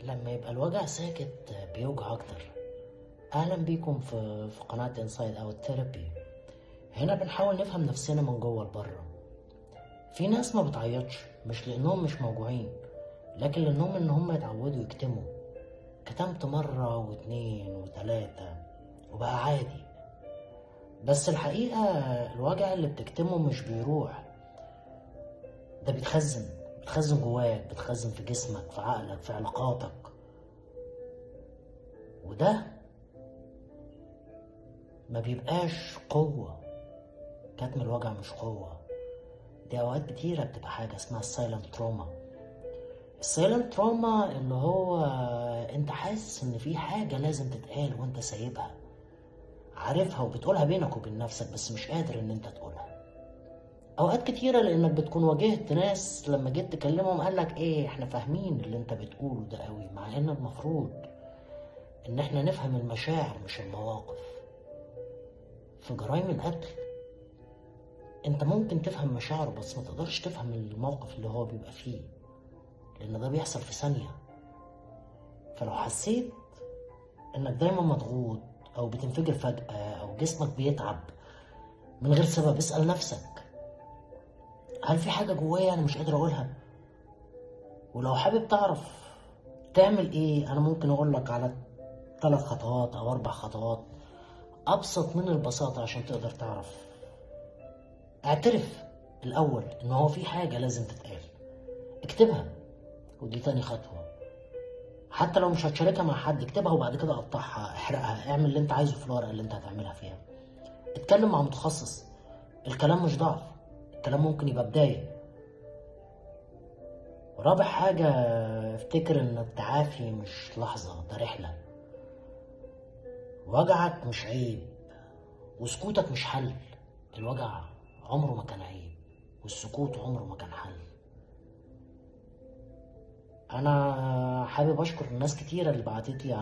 لما يبقى الوجع ساكت بيوجع أكتر. أهلا بيكم في قناة انسايد اوت ثيرابي. هنا بنحاول نفهم نفسنا من جوه لبره. في ناس ما بتعيطش مش لأنهم مش موجوعين، لكن لأنهم إن هم يتعودوا يكتموا. كتمت مرة واتنين وتلاتة وبقى عادي. بس الحقيقة الوجع اللي بتكتمه مش بيروح، ده بيتخزن جواك، بتخزن في جسمك، في عقلك، في علاقاتك. وده ما بيبقاش قوة. كتم الوجع مش قوة، دي أوقات كتيرة بتبقى حاجة اسمها السايلنت تروما. السايلنت تروما اللي هو انت حاسس ان في حاجة لازم تتقال وانت سايبها، عارفها وبتقولها بينك وبين نفسك بس مش قادر ان انت تقولها. اوقات كتيرة لانك بتكون واجهت ناس لما جيت تكلمهم قالك ايه، احنا فاهمين اللي انت بتقوله ده قوي، مع ان المفروض ان احنا نفهم المشاعر مش المواقف. في جرائم القتل انت ممكن تفهم مشاعره بس ما تقدرش تفهم الموقف اللي هو بيبقى فيه، لان ده بيحصل في ثانية. فلو حسيت انك دايما مضغوط او بتنفجر فجأة او جسمك بيتعب من غير سبب، اسأل نفسك هل في حاجة جوايا انا مش قادر اقولها؟ ولو حابب تعرف تعمل ايه، انا ممكن اقولك على 3 خطوات او 4 خطوات ابسط من البساطة عشان تقدر تعرف. اعترف الاول ان هو في حاجة لازم تتقال، اكتبها، ودي تاني خطوة. حتى لو مش هتشاركها مع حد اكتبها وبعد كده قطعها، احرقها، اعمل اللي انت عايزه في الورقة اللي انت هتعملها فيها. اتكلم مع متخصص، الكلام مش ضعف، الكلام ممكن يبقى بداية. رابع حاجة، افتكر ان التعافي مش لحظة، ده رحلة. وجعك مش عيب وسكوتك مش حل. الوجع عمره ما كان عيب والسكوت عمره ما كان حل. انا حابب اشكر الناس كتيرة اللي بعتت لي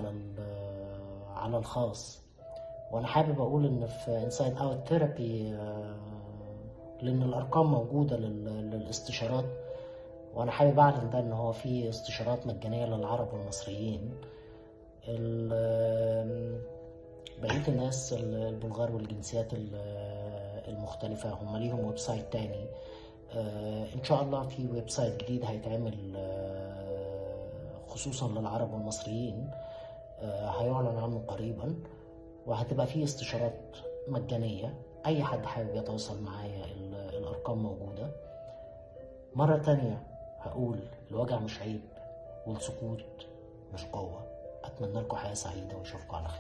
على الخاص، وانا حابب اقول ان في انسايد اوت ثيرابي لان الارقام موجودة للاستشارات، وانا حابب اعلن ده ان هو في استشارات مجانية للعرب والمصريين. بقية الناس البلغار والجنسيات المختلفة هم ليهم ويب سايت تاني. ان شاء الله في ويب سايت جديد هيتعمل خصوصا للعرب والمصريين، هيعلن عنه قريبا، وهتبقى فيه استشارات مجانية. اي حد حابب يتواصل معايا الارقام موجودة. مرة تانية هقول الوجع مش عيب والسكوت مش قوة. اتمنى لكم حياة سعيدة واشوفكم على خير.